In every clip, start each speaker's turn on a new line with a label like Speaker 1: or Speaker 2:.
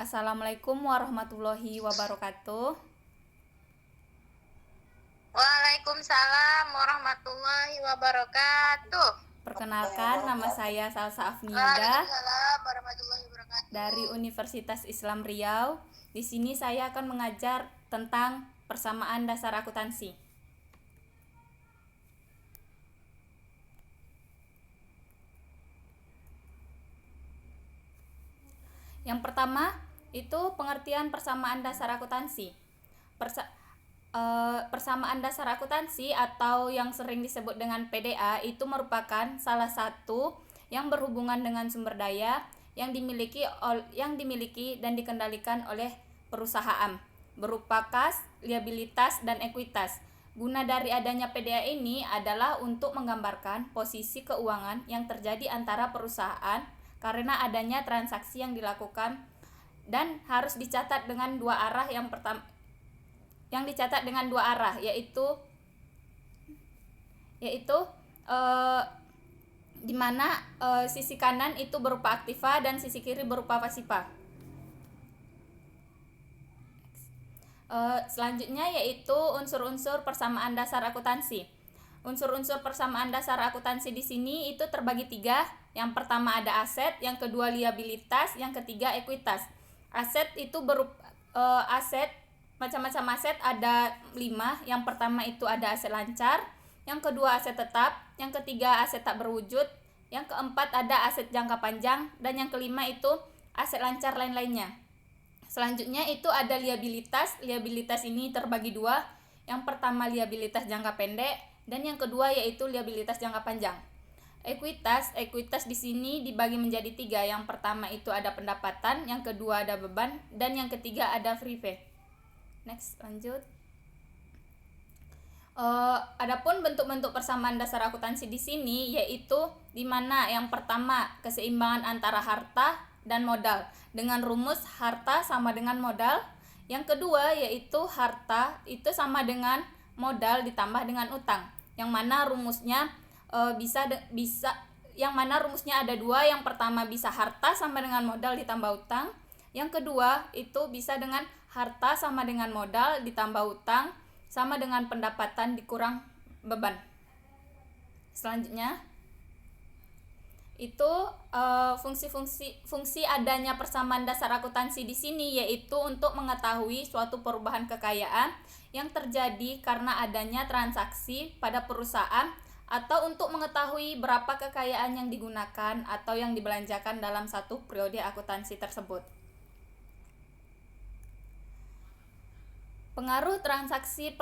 Speaker 1: Assalamualaikum warahmatullahi wabarakatuh.
Speaker 2: Waalaikumsalam warahmatullahi wabarakatuh.
Speaker 1: Perkenalkan, nama saya Salsa Afniuda
Speaker 2: Waalaikumsalam warahmatullahi wabarakatuh.
Speaker 1: dari Universitas Islam Riau. Di sini saya akan mengajar tentang persamaan dasar akuntansi. Yang pertama itu pengertian persamaan dasar akuntansi. Persamaan dasar akuntansi atau yang sering disebut dengan PDA itu merupakan salah satu yang berhubungan dengan sumber daya yang dimiliki dan dikendalikan oleh perusahaan berupa kas, liabilitas, dan ekuitas. Guna dari adanya PDA ini adalah untuk menggambarkan posisi keuangan yang terjadi antara perusahaan karena adanya transaksi yang dilakukan dan harus dicatat dengan dua arah. Yang dicatat dengan dua arah yaitu di mana sisi kanan itu berupa aktiva dan sisi kiri berupa pasifa. Selanjutnya yaitu unsur-unsur persamaan dasar akuntansi. Unsur-unsur persamaan dasar akuntansi di sini itu terbagi tiga. Yang pertama ada aset, yang kedua liabilitas, yang ketiga ekuitas. Aset itu macam-macam aset ada 5. Yang pertama itu ada aset lancar, yang kedua aset tetap, yang ketiga aset tak berwujud, yang keempat ada aset jangka panjang, dan yang kelima itu aset lancar lain-lainnya. Selanjutnya itu ada liabilitas. Liabilitas ini terbagi dua. Yang pertama liabilitas jangka pendek dan yang kedua yaitu liabilitas jangka panjang. Ekuitas di sini dibagi menjadi 3. Yang pertama itu ada pendapatan, yang kedua ada beban, dan yang ketiga ada free pay. Next, lanjut. Adapun bentuk-bentuk persamaan dasar akuntansi di sini yaitu di mana yang pertama keseimbangan antara harta dan modal dengan rumus harta sama dengan modal. Yang kedua yaitu harta itu sama dengan modal ditambah dengan utang. Yang mana rumusnya rumusnya ada 2. Yang pertama bisa harta sama dengan modal ditambah utang. Yang kedua itu bisa dengan harta sama dengan modal ditambah utang sama dengan pendapatan dikurang beban. Selanjutnya itu fungsi adanya persamaan dasar akuntansi di sini yaitu untuk mengetahui suatu perubahan kekayaan yang terjadi karena adanya transaksi pada perusahaan atau untuk mengetahui berapa kekayaan yang digunakan atau yang dibelanjakan dalam satu periode akuntansi tersebut. Pengaruh transaksi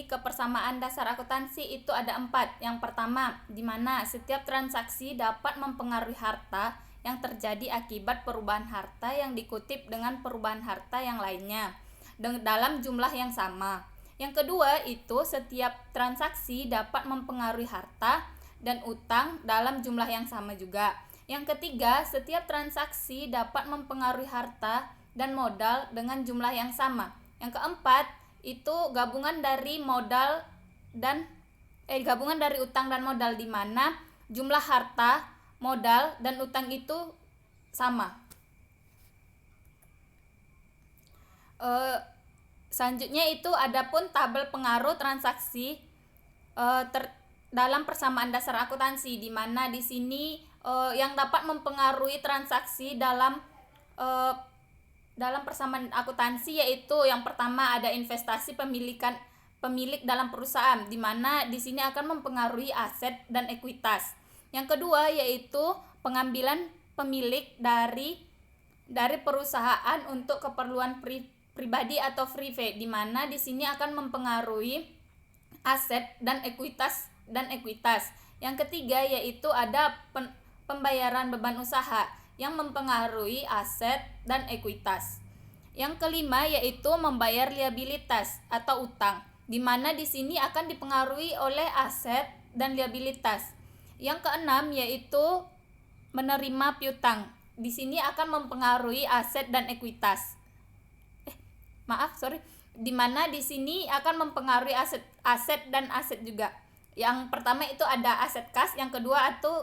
Speaker 1: ke persamaan dasar akuntansi itu ada 4. Yang pertama, di mana setiap transaksi dapat mempengaruhi harta yang terjadi akibat perubahan harta yang dikutip dengan perubahan harta yang lainnya dalam jumlah yang sama. Yang kedua, itu setiap transaksi dapat mempengaruhi harta dan utang dalam jumlah yang sama juga. Yang ketiga, setiap transaksi dapat mempengaruhi harta dan modal dengan jumlah yang sama. Yang keempat itu gabungan dari utang dan modal di mana jumlah harta, modal dan utang itu sama. Selanjutnya itu adapun tabel pengaruh transaksi dalam persamaan dasar akuntansi di mana di sini yang dapat mempengaruhi transaksi dalam persamaan akuntansi yaitu yang pertama ada investasi pemilik dalam perusahaan di mana di sini akan mempengaruhi aset dan ekuitas. Yang kedua yaitu pengambilan pemilik dari perusahaan untuk keperluan pribadi atau free pay di mana di sini akan mempengaruhi aset dan ekuitas. Yang ketiga yaitu ada pembayaran beban usaha yang mempengaruhi aset dan ekuitas. Yang kelima yaitu membayar liabilitas atau utang, di mana di sini akan dipengaruhi oleh aset dan liabilitas. Yang keenam yaitu menerima piutang. Di sini akan mempengaruhi aset dan ekuitas. Di mana di sini akan mempengaruhi aset dan aset juga. Yang pertama itu ada aset kas, yang kedua itu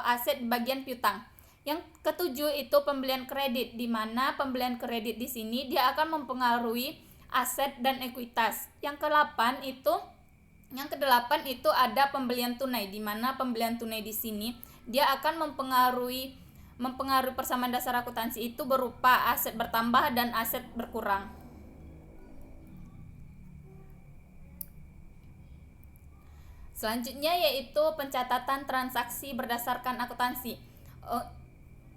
Speaker 1: aset bagian piutang. Yang ketujuh itu pembelian kredit, di mana pembelian kredit di sini dia akan mempengaruhi aset dan ekuitas. Yang kedelapan itu ada pembelian tunai, di mana pembelian tunai di sini dia akan mempengaruhi persamaan dasar akuntansi itu berupa aset bertambah dan aset berkurang. Selanjutnya yaitu pencatatan transaksi berdasarkan akuntansi.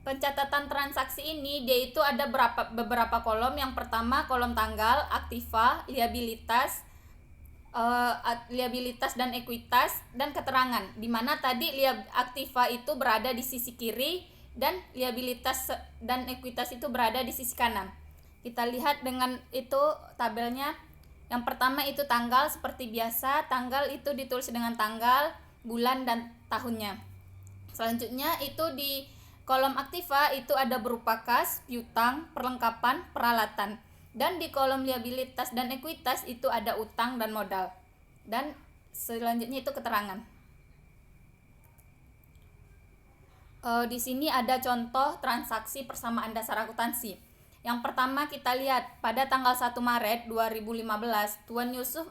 Speaker 1: Pencatatan transaksi ini dia itu ada beberapa kolom. Yang pertama kolom tanggal, aktiva, liabilitas dan ekuitas, dan keterangan, di mana tadi aktiva itu berada di sisi kiri dan liabilitas dan ekuitas itu berada di sisi kanan. Kita lihat dengan itu tabelnya. Yang pertama itu tanggal, seperti biasa tanggal itu ditulis dengan tanggal, bulan, dan tahunnya. Selanjutnya itu di kolom aktiva itu ada berupa kas, piutang, perlengkapan, peralatan. Dan di kolom liabilitas dan ekuitas itu ada utang dan modal. Dan selanjutnya itu keterangan. Di sini ada contoh transaksi persamaan dasar akuntansi. Yang pertama kita lihat pada tanggal 1 Maret 2015 Tuan Yusuf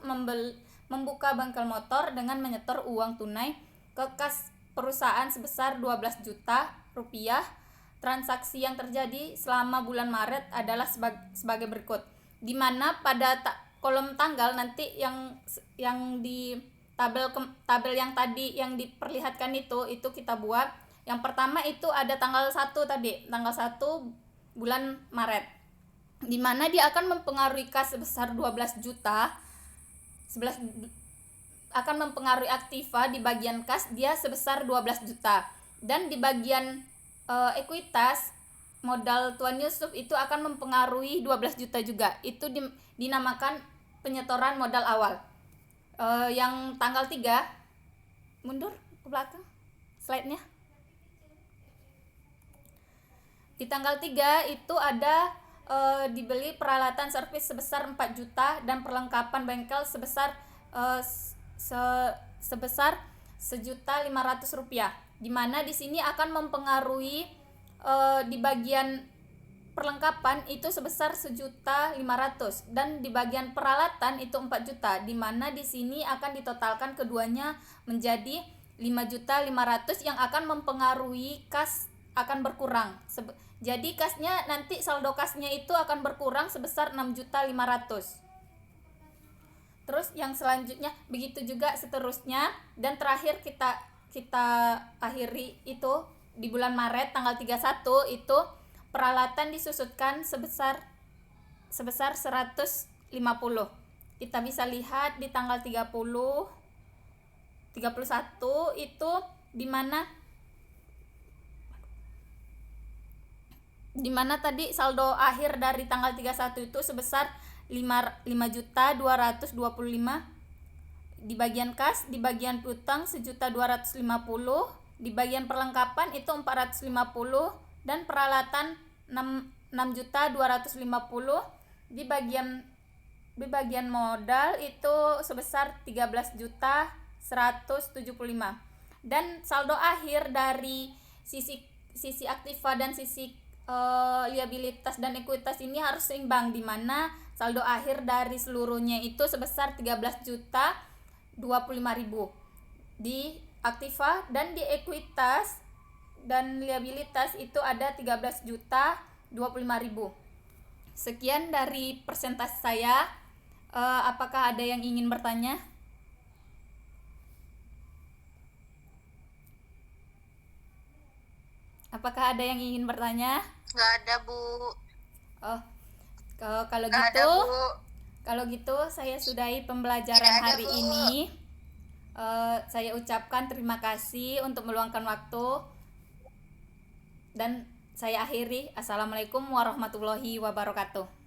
Speaker 1: membuka bengkel motor dengan menyetor uang tunai ke kas perusahaan sebesar 12 juta rupiah. Transaksi yang terjadi selama bulan Maret adalah sebagai berikut, di mana pada kolom tanggal nanti yang di tabel yang tadi yang diperlihatkan itu kita buat. Yang pertama itu ada tanggal 1 tadi, tanggal 1 bulan Maret, di mana dia akan mempengaruhi kas sebesar 12 juta, akan mempengaruhi aktiva di bagian kas dia sebesar 12 juta, dan di bagian ekuitas modal Tuan Yusuf itu akan mempengaruhi 12 juta juga. Itu dinamakan penyetoran modal awal. Yang tanggal 3, mundur ke belakang slide-nya. Di tanggal 3 itu ada dibeli peralatan servis sebesar 4 juta dan perlengkapan bengkel sebesar Rp1.500.000, di mana di sini akan mempengaruhi di bagian perlengkapan itu sebesar Rp1.500.000 dan di bagian peralatan itu 4 juta, di mana di sini akan ditotalkan keduanya menjadi Rp5.500.000 yang akan mempengaruhi kas akan berkurang. Jadi kasnya nanti saldo kasnya itu akan berkurang sebesar Rp6.500.000. Terus yang selanjutnya begitu juga seterusnya, dan terakhir kita akhiri itu di bulan Maret tanggal 31 itu peralatan disusutkan sebesar 150. Kita bisa lihat di tanggal 31 itu di mana tadi saldo akhir dari tanggal 31 itu sebesar 5.225.000 di bagian kas, di bagian piutang 1.250.000, di bagian perlengkapan itu 450, dan peralatan 6.250, di bagian modal itu sebesar 13.175. Dan saldo akhir dari sisi aktiva dan sisi liabilitas dan ekuitas ini harus seimbang, di mana saldo akhir dari seluruhnya itu sebesar 13.025.000 di aktiva, dan di ekuitas dan liabilitas itu ada 13.025.000. Sekian dari presentasi saya. Apakah ada yang ingin bertanya? Apakah ada yang ingin bertanya?
Speaker 2: Nggak ada, Bu.
Speaker 1: Oh, kalau
Speaker 2: Nggak
Speaker 1: gitu,
Speaker 2: ada, Bu.
Speaker 1: kalau gitu saya sudahi pembelajaran
Speaker 2: Tidak ada,
Speaker 1: hari
Speaker 2: Bu.
Speaker 1: ini. Saya ucapkan terima kasih untuk meluangkan waktu, dan saya akhiri. Assalamualaikum warahmatullahi wabarakatuh.